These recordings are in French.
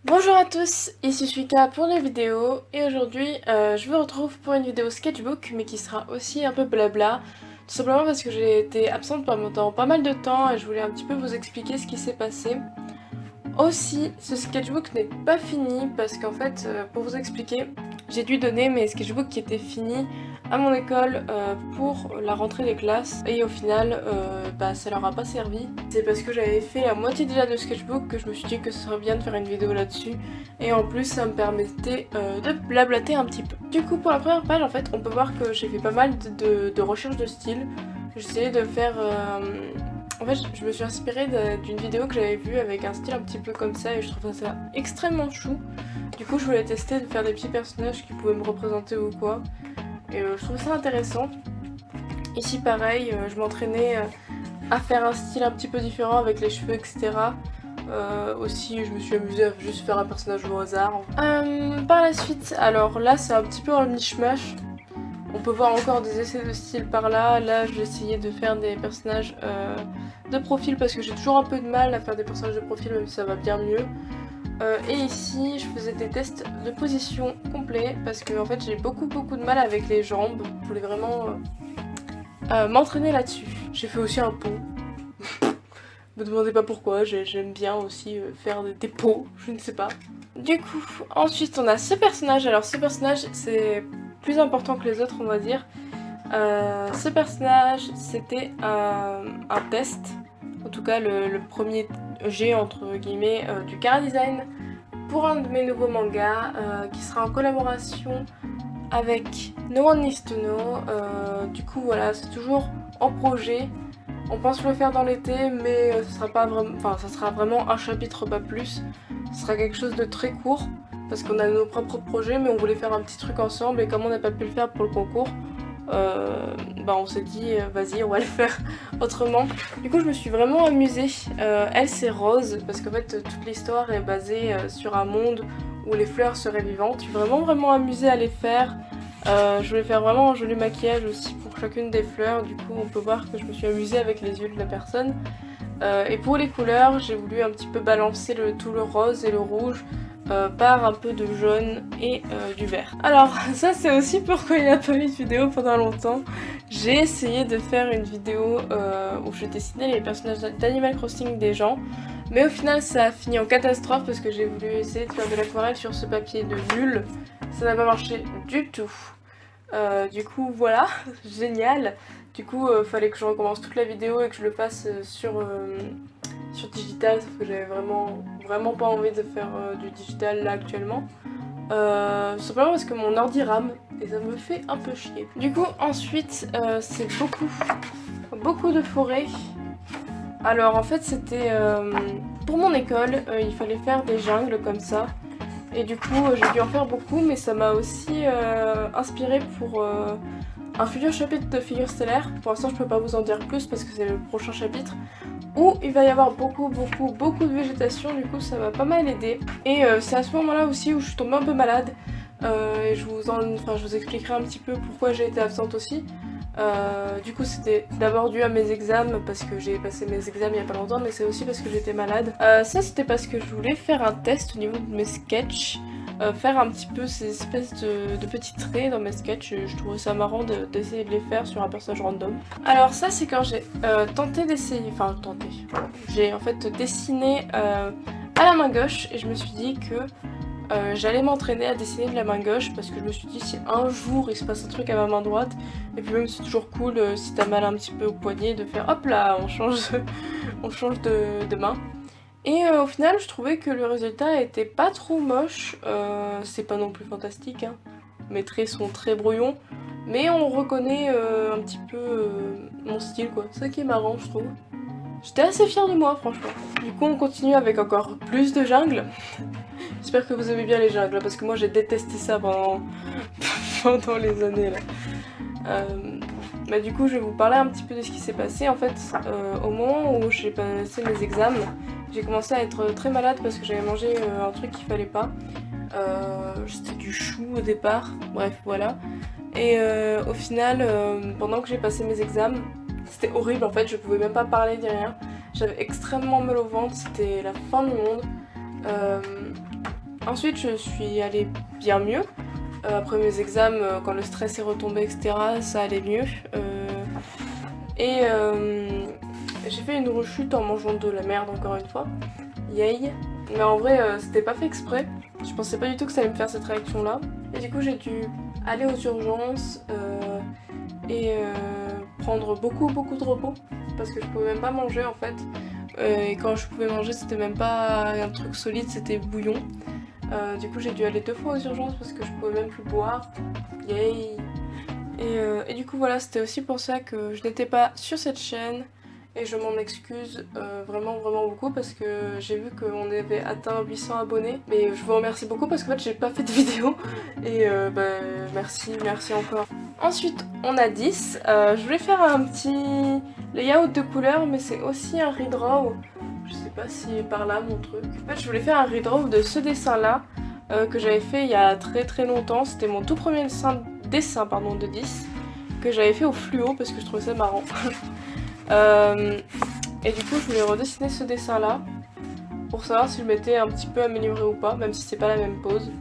Bonjour à tous, ici Suika pour la vidéo et aujourd'hui je vous retrouve pour une vidéo sketchbook mais qui sera aussi un peu blabla, tout simplement parce que j'ai été absente pendant pas mal de temps et je voulais un petit peu vous expliquer ce qui s'est passé. Aussi, ce sketchbook n'est pas fini parce qu'en fait, pour vous expliquer, j'ai dû donner mes sketchbooks qui étaient finis à mon école pour la rentrée des classes et au final, ça leur a pas servi. C'est parce que j'avais fait la moitié déjà de sketchbook que je me suis dit que ce serait bien de faire une vidéo là-dessus et en plus ça me permettait de blablater un petit peu. Du coup, pour la première page, en fait, on peut voir que j'ai fait pas mal de recherches de style. J'ai essayé de faire... En fait, je me suis inspirée d'une vidéo que j'avais vue avec un style un petit peu comme ça et je trouvais ça extrêmement chou. Du coup, je voulais tester de faire des petits personnages qui pouvaient me représenter ou quoi. Et je trouvais ça intéressant. Ici, pareil, je m'entraînais à faire un style un petit peu différent avec les cheveux, etc. Aussi, je me suis amusée à juste faire un personnage au hasard. Par la suite, alors là, c'est un petit peu un mishmash. On peut voir encore des essais de style par là. Là, j'ai essayé de faire des personnages de profil parce que j'ai toujours un peu de mal à faire des personnages de profil, même si ça va bien mieux. Et ici, je faisais des tests de position complets parce que en fait, j'ai beaucoup de mal avec les jambes. Je voulais vraiment m'entraîner là-dessus. J'ai fait aussi un pot. Me demandez pas pourquoi, j'aime bien aussi faire des pots, je ne sais pas. Du coup, ensuite on a ce personnage. Alors ce personnage, c'est plus important que les autres, on va dire. Ce personnage, c'était un test, en tout cas le premier jet entre guillemets du Cara Design pour un de mes nouveaux mangas qui sera en collaboration avec No One Needs to Know. Du coup voilà, c'est toujours en projet. On pense le faire dans l'été, mais ça sera vraiment un chapitre, pas plus. Ce sera quelque chose de très court parce qu'on a nos propres projets, mais on voulait faire un petit truc ensemble et comme on n'a pas pu le faire pour le concours, on s'est dit vas-y on va le faire autrement. Du coup je me suis vraiment amusée. Elle c'est Rose parce qu'en fait toute l'histoire est basée sur un monde où les fleurs seraient vivantes. Je suis vraiment amusée à les faire. Je voulais faire vraiment un joli maquillage aussi pour chacune des fleurs. Du coup on peut voir que je me suis amusée avec les yeux de la personne. Et pour les couleurs j'ai voulu un petit peu balancer tout le rose et le rouge par un peu de jaune et du vert. Alors ça c'est aussi pourquoi il n'y a pas eu de vidéo pendant longtemps. J'ai essayé de faire une vidéo où je dessinais les personnages d'Animal Crossing des gens, mais au final ça a fini en catastrophe parce que j'ai voulu essayer de faire de l'aquarelle sur ce papier de nul. Ça n'a pas marché du tout. Du coup voilà, génial. Du coup fallait que je recommence toute la vidéo et que je le fasse sur digital, sauf que j'avais vraiment pas envie de faire du digital là actuellement. Simplement parce que mon ordi rame et ça me fait un peu chier. Du coup ensuite c'est beaucoup de forêts. Alors en fait c'était pour mon école, il fallait faire des jungles comme ça. Et du coup j'ai dû en faire beaucoup, mais ça m'a aussi inspiré pour un futur chapitre de Figure Stellaire. Pour l'instant je peux pas vous en dire plus parce que c'est le prochain chapitre où il va y avoir beaucoup de végétation, du coup ça m'a pas mal aidé. Et c'est à ce moment là aussi où je suis tombée un peu malade. Et je vous expliquerai un petit peu pourquoi j'ai été absente aussi. Du coup c'était d'abord dû à mes examens parce que j'ai passé mes examens il y a pas longtemps, mais c'est aussi parce que j'étais malade. Ça c'était parce que je voulais faire un test au niveau de mes sketchs. Faire un petit peu ces espèces de petits traits dans mes sketchs, je trouvais ça marrant d'essayer de les faire sur un personnage random. Alors ça c'est quand j'ai tenté d'essayer, j'ai en fait dessiné à la main gauche et je me suis dit que j'allais m'entraîner à dessiner de la main gauche parce que je me suis dit si un jour il se passe un truc à ma main droite, et puis même c'est toujours cool si t'as mal un petit peu au poignet de faire hop là on change, on change de main. Et au final, je trouvais que le résultat était pas trop moche. C'est pas non plus fantastique, hein. Mes traits sont très brouillons, mais on reconnaît un petit peu mon style, quoi. C'est ça qui est marrant, je trouve. J'étais assez fière de moi, franchement. Du coup, on continue avec encore plus de jungle. J'espère que vous aimez bien les jungles, parce que moi j'ai détesté ça pendant les années là. Du coup, je vais vous parler un petit peu de ce qui s'est passé. En fait, au moment où j'ai passé mes examens, j'ai commencé à être très malade parce que j'avais mangé un truc qu'il fallait pas. C'était du chou au départ, bref, voilà. Et au final, pendant que j'ai passé mes examens, c'était horrible en fait, je pouvais même pas parler ni rien. J'avais extrêmement mal au ventre, c'était la fin du monde. Ensuite je suis allée bien mieux. Après mes examens, quand le stress est retombé, etc., ça allait mieux. Et j'ai fait une rechute en mangeant de la merde encore une fois. Yay. Mais en vrai, c'était pas fait exprès. Je pensais pas du tout que ça allait me faire cette réaction là. Et du coup j'ai dû aller aux urgences et prendre beaucoup de repos. Parce que je pouvais même pas manger en fait. Et quand je pouvais manger c'était même pas un truc solide, c'était bouillon. Du coup j'ai dû aller 2 fois aux urgences parce que je pouvais même plus boire. Yay. Et du coup voilà, c'était aussi pour ça que je n'étais pas sur cette chaîne. Et je m'en excuse vraiment beaucoup parce que j'ai vu qu'on avait atteint 800 abonnés. Mais je vous remercie beaucoup parce qu'en fait j'ai pas fait de vidéo. Et merci encore. Ensuite on a 10. Je voulais faire un petit layout de couleurs mais c'est aussi un redraw. Je sais pas si par là mon truc. En fait je voulais faire un redraw de ce dessin là que j'avais fait il y a très longtemps. C'était mon tout premier dessin de 10 que j'avais fait au fluo parce que je trouvais ça marrant. Et du coup je voulais redessiner ce dessin là pour savoir si je m'étais un petit peu améliorée ou pas, même si c'est pas la même pose.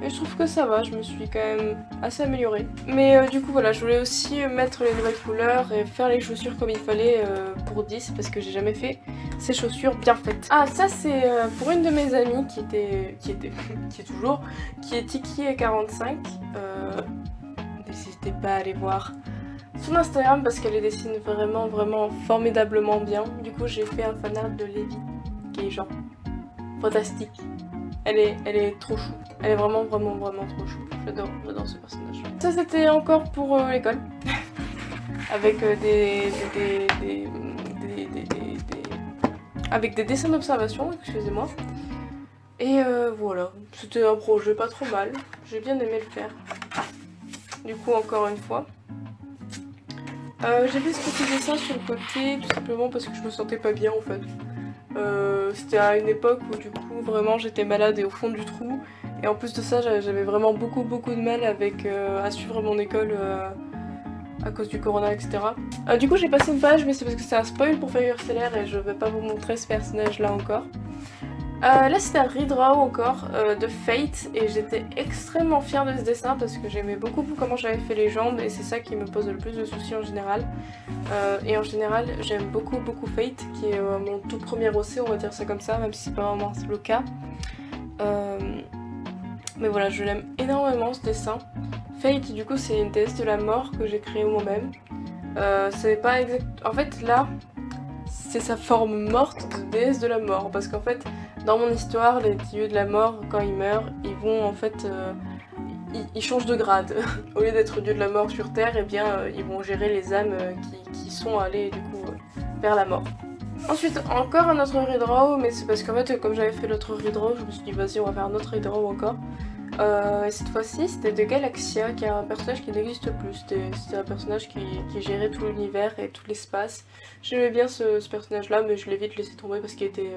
Et je trouve que ça va, je me suis quand même assez améliorée. Mais du coup voilà, je voulais aussi mettre les nouvelles couleurs et faire les chaussures comme il fallait pour 10 parce que j'ai jamais fait ces chaussures bien faites. Ah ça c'est pour une de mes amies qui est Tiki45. N'hésitez pas à aller voir son Instagram parce qu'elle les dessine vraiment formidablement bien. Du coup j'ai fait un fanart de Lévi qui est genre fantastique. Elle est trop chou. Elle est vraiment trop chou. J'adore ce personnage. Ça c'était encore pour l'école. Avec avec des dessins d'observation, excusez-moi. Et voilà, c'était un projet pas trop mal. J'ai bien aimé le faire. Du coup encore une fois. J'ai fait ce petit dessin sur le côté tout simplement parce que je me sentais pas bien en fait. C'était à une époque où du coup vraiment j'étais malade et au fond du trou. Et en plus de ça j'avais vraiment beaucoup de mal avec à suivre mon école à cause du corona etc. Du coup j'ai passé une page mais c'est parce que c'est un spoil pour Fire Stellaire et je vais pas vous montrer ce personnage là encore. Là c'était un redraw encore de Fate et j'étais extrêmement fière de ce dessin parce que j'aimais beaucoup comment j'avais fait les jambes et c'est ça qui me pose le plus de soucis en général. Et en général j'aime beaucoup Fate qui est mon tout premier OC, on va dire ça comme ça, même si c'est pas vraiment le cas. Mais voilà, je l'aime énormément ce dessin. Fate du coup c'est une déesse de la mort que j'ai créée moi-même. C'est pas exact... En fait là c'est sa forme morte de déesse de la mort parce qu'en fait dans mon histoire les dieux de la mort quand ils meurent ils vont en fait ils changent de grade. Au lieu d'être dieux de la mort sur terre et bien ils vont gérer les âmes qui sont allées du coup vers la mort. Ensuite encore un autre redraw mais c'est parce qu'en fait comme j'avais fait l'autre redraw je me suis dit vas-y on va faire un autre redraw encore. Et cette fois-ci c'était de Galaxia qui est un personnage qui n'existe plus, c'était un personnage qui gérait tout l'univers et tout l'espace. J'aimais bien ce personnage là mais je l'ai vite laissé tomber parce qu'il était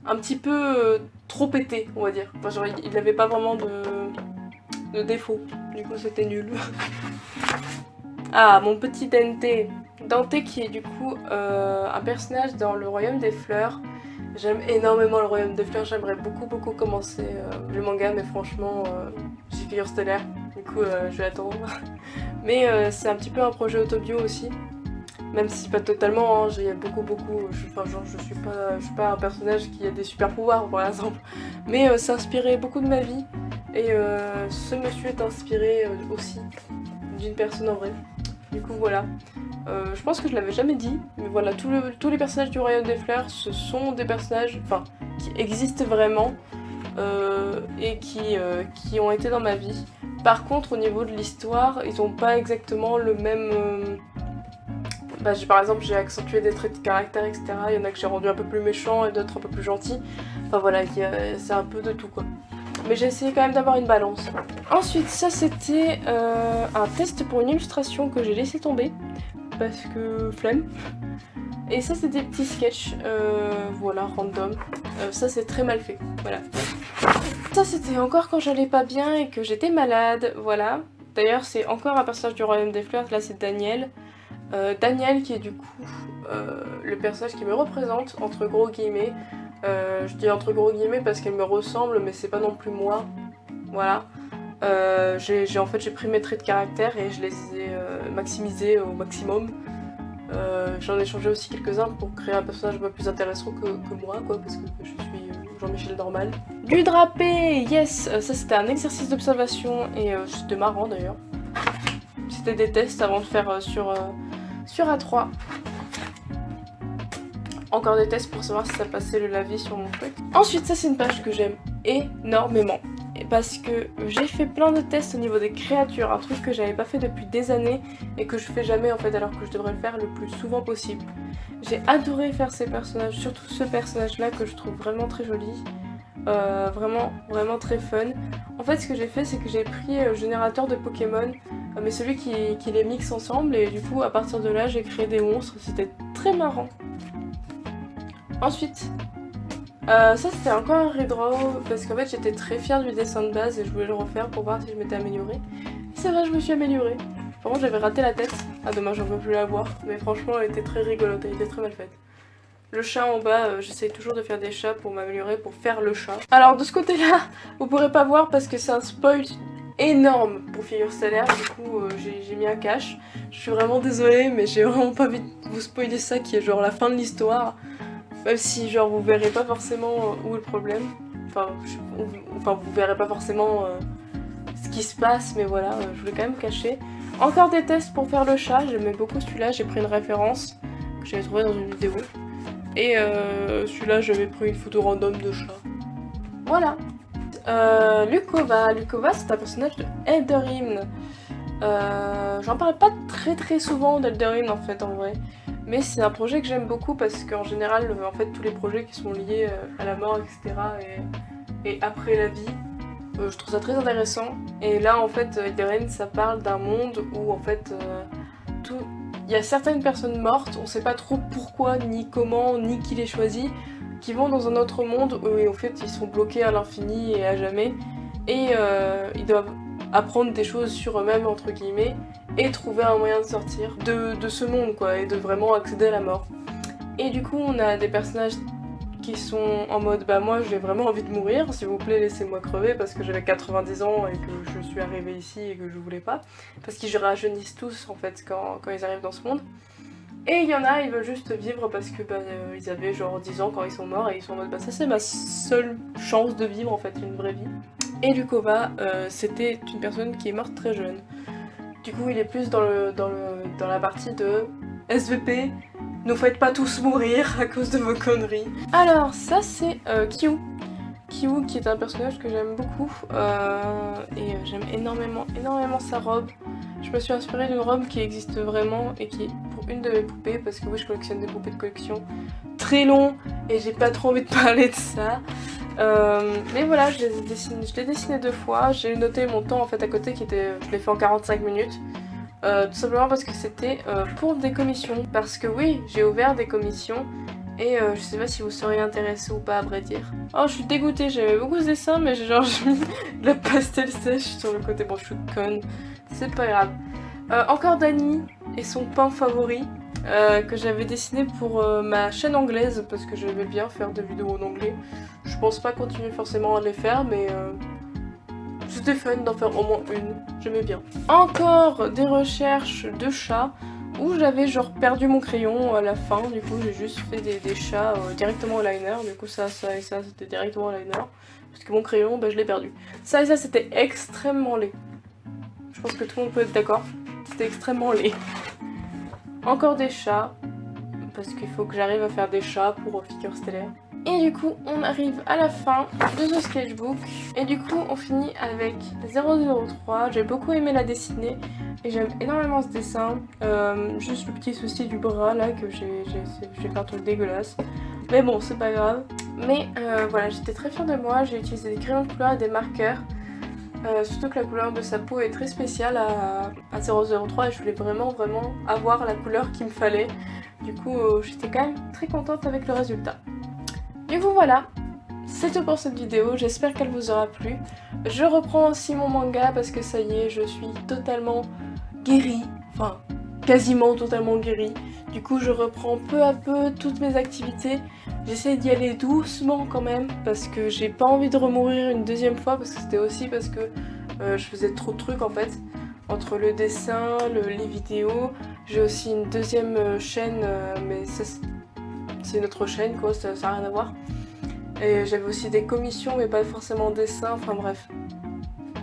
un petit peu trop pété on va dire. Enfin, genre il n'avait pas vraiment de défaut, du coup c'était nul. Ah mon petit Dante qui est du coup un personnage dans le royaume des fleurs. J'aime énormément le royaume des fleurs, j'aimerais beaucoup commencer le manga mais franchement j'ai Fire Stellaire, du coup je vais attendre. Mais c'est un petit peu un projet autobio aussi, même si pas totalement, hein, il y a beaucoup, je suis pas un personnage qui a des super pouvoirs par exemple, mais c'est inspiré beaucoup de ma vie et ce monsieur est inspiré aussi d'une personne en vrai. Du coup voilà, je pense que je l'avais jamais dit, mais voilà, tous les personnages du Royaume des Fleurs, ce sont des personnages qui existent vraiment et qui ont été dans ma vie. Par contre, au niveau de l'histoire, ils n'ont pas exactement le même... par exemple, j'ai accentué des traits de caractère, etc. Il y en a que j'ai rendu un peu plus méchants et d'autres un peu plus gentils. Enfin voilà, c'est un peu de tout quoi. Mais j'ai essayé quand même d'avoir une balance. Ensuite, ça c'était un test pour une illustration que j'ai laissé tomber. Parce que flemme. Et ça c'est des petits sketchs, voilà, random. Ça c'est très mal fait, voilà. Ça c'était encore quand j'allais pas bien et que j'étais malade, voilà. D'ailleurs c'est encore un personnage du Royaume des Fleurs, là c'est Daniel. Daniel qui est du coup le personnage qui me représente, entre gros guillemets. Je dis entre gros guillemets parce qu'elle me ressemble, mais c'est pas non plus moi. Voilà. En fait, j'ai pris mes traits de caractère et je les ai maximisés au maximum. J'en ai changé aussi quelques-uns pour créer un personnage un peu plus intéressant que moi, quoi, parce que je suis Jean-Michel normal. Du drapé, yes. Ça c'était un exercice d'observation et c'était marrant d'ailleurs. C'était des tests avant de faire sur A3. Encore des tests pour savoir si ça passait le lavis sur mon truc. Ensuite, ça c'est une page que j'aime énormément. Parce que j'ai fait plein de tests au niveau des créatures, un truc que j'avais pas fait depuis des années et que je fais jamais en fait alors que je devrais le faire le plus souvent possible. J'ai adoré faire ces personnages, surtout ce personnage là que je trouve vraiment très joli. Vraiment très fun. En fait ce que j'ai fait c'est que j'ai pris le générateur de Pokémon, mais celui qui les mixe ensemble, et du coup à partir de là j'ai créé des monstres, c'était très marrant. Ensuite, ça c'était encore un redraw parce qu'en fait j'étais très fière du dessin de base et je voulais le refaire pour voir si je m'étais améliorée. Et c'est vrai, je me suis améliorée. Par contre j'avais raté la tête. Ah dommage, j'en peux plus la voir. Mais franchement elle était très rigolote, elle était très mal faite. Le chat en bas, j'essaye toujours de faire des chats pour m'améliorer, pour faire le chat. Alors de ce côté là, vous pourrez pas voir parce que c'est un spoil énorme pour Figure Stellaire, du coup j'ai mis un cache. Je suis vraiment désolée mais j'ai vraiment pas envie de vous spoiler ça qui est genre la fin de l'histoire. Même si genre vous verrez pas forcément où est le problème. Enfin vous verrez pas forcément ce qui se passe, mais voilà, je voulais quand même cacher. Encore des tests pour faire le chat, j'aimais beaucoup celui-là, j'ai pris une référence que j'avais trouvée dans une vidéo. Et celui-là j'avais pris une photo random de chat. Voilà. Lukova c'est un personnage de Elderine. J'en parle pas très souvent d'Elderine en fait en vrai. Mais c'est un projet que j'aime beaucoup parce qu'en général, en fait, tous les projets qui sont liés à la mort, etc. et après la vie, je trouve ça très intéressant. Et là, en fait, Elderine, ça parle d'un monde où, en fait, il y a certaines personnes mortes, on sait pas trop pourquoi, ni comment, ni qui les choisit, qui vont dans un autre monde où, en fait, ils sont bloqués à l'infini et à jamais. Et ils doivent apprendre des choses sur eux-mêmes, entre guillemets, et trouver un moyen de sortir de ce monde quoi, et de vraiment accéder à la mort. Et du coup on a des personnages qui sont en mode bah moi j'ai vraiment envie de mourir, s'il vous plaît laissez-moi crever parce que j'avais 90 ans et que je suis arrivée ici et que je voulais pas. Parce qu'ils rajeunissent tous en fait quand ils arrivent dans ce monde. Et il y en a, ils veulent juste vivre parce que ils avaient genre 10 ans quand ils sont morts et ils sont en mode bah ça c'est ma seule chance de vivre en fait, une vraie vie. Et Lukova, c'était une personne qui est morte très jeune. Du coup, il est plus dans la partie de SVP, ne faites pas tous mourir à cause de vos conneries. Alors, ça c'est Kyu. Kyu qui est un personnage que j'aime beaucoup et j'aime énormément sa robe. Je me suis inspirée d'une robe qui existe vraiment et qui est pour une de mes poupées parce que oui, je collectionne des poupées de collection. Très long et j'ai pas trop envie de parler de ça. Mais voilà, je l'ai dessiné 2 fois, j'ai noté mon temps en fait à côté qui était, je l'ai fait en 45 minutes. Tout simplement parce que c'était pour des commissions. Parce que oui, j'ai ouvert des commissions et je sais pas si vous seriez intéressé ou pas à vrai dire. Oh, je suis dégoûtée, j'aimais beaucoup ce dessin mais j'ai mis de la pastel sèche sur le côté. Bon, je suis conne, c'est pas grave. Encore Dani et son pain favori. Que j'avais dessiné pour ma chaîne anglaise parce que j'aimais bien faire des vidéos en anglais. Je pense pas continuer forcément à les faire mais c'était fun d'en faire au moins une, j'aimais bien. Encore des recherches de chats où j'avais genre perdu mon crayon à la fin, du coup j'ai juste fait des chats directement au liner, du coup ça et ça c'était directement au liner parce que mon crayon je l'ai perdu. Ça et ça c'était extrêmement laid. Je pense que tout le monde peut être d'accord, c'était extrêmement laid. Encore des chats, parce qu'il faut que j'arrive à faire des chats pour Figure Stellaire. Et du coup, on arrive à la fin de ce sketchbook. Et du coup, on finit avec 003. J'ai beaucoup aimé la dessiner et j'aime énormément ce dessin. Juste le petit souci du bras là, que j'ai fait un truc dégueulasse. Mais bon, c'est pas grave. Mais voilà, j'étais très fière de moi. J'ai utilisé des crayons de couleur et des marqueurs. Surtout que la couleur de sa peau est très spéciale à 003 et je voulais vraiment avoir la couleur qu'il me fallait. Du coup j'étais quand même très contente avec le résultat. Du coup voilà, c'est tout pour cette vidéo, j'espère qu'elle vous aura plu. Je reprends aussi mon manga parce que ça y est, je suis totalement guérie, enfin quasiment totalement guérie. Du coup je reprends peu à peu toutes mes activités. J'essaie d'y aller doucement quand même parce que j'ai pas envie de remourir une deuxième fois, parce que c'était aussi parce que je faisais trop de trucs en fait. Entre le dessin, les vidéos, j'ai aussi une deuxième chaîne, mais ça, c'est une autre chaîne quoi, ça n'a rien à voir. Et j'avais aussi des commissions mais pas forcément dessin, enfin bref.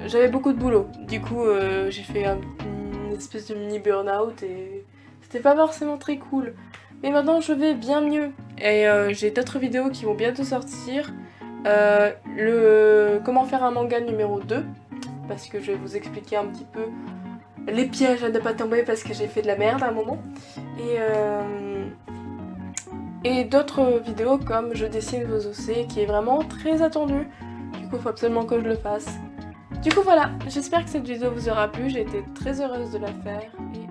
J'avais beaucoup de boulot, du coup j'ai fait une espèce de mini burn-out et c'était pas forcément très cool. Mais maintenant je vais bien mieux et j'ai d'autres vidéos qui vont bientôt sortir. Comment faire un manga numéro 2, parce que je vais vous expliquer un petit peu les pièges à ne pas tomber parce que j'ai fait de la merde à un moment. Et d'autres vidéos comme je dessine vos OC qui est vraiment très attendu. Du coup il faut absolument que je le fasse. Du coup voilà, j'espère que cette vidéo vous aura plu, j'ai été très heureuse de la faire. Et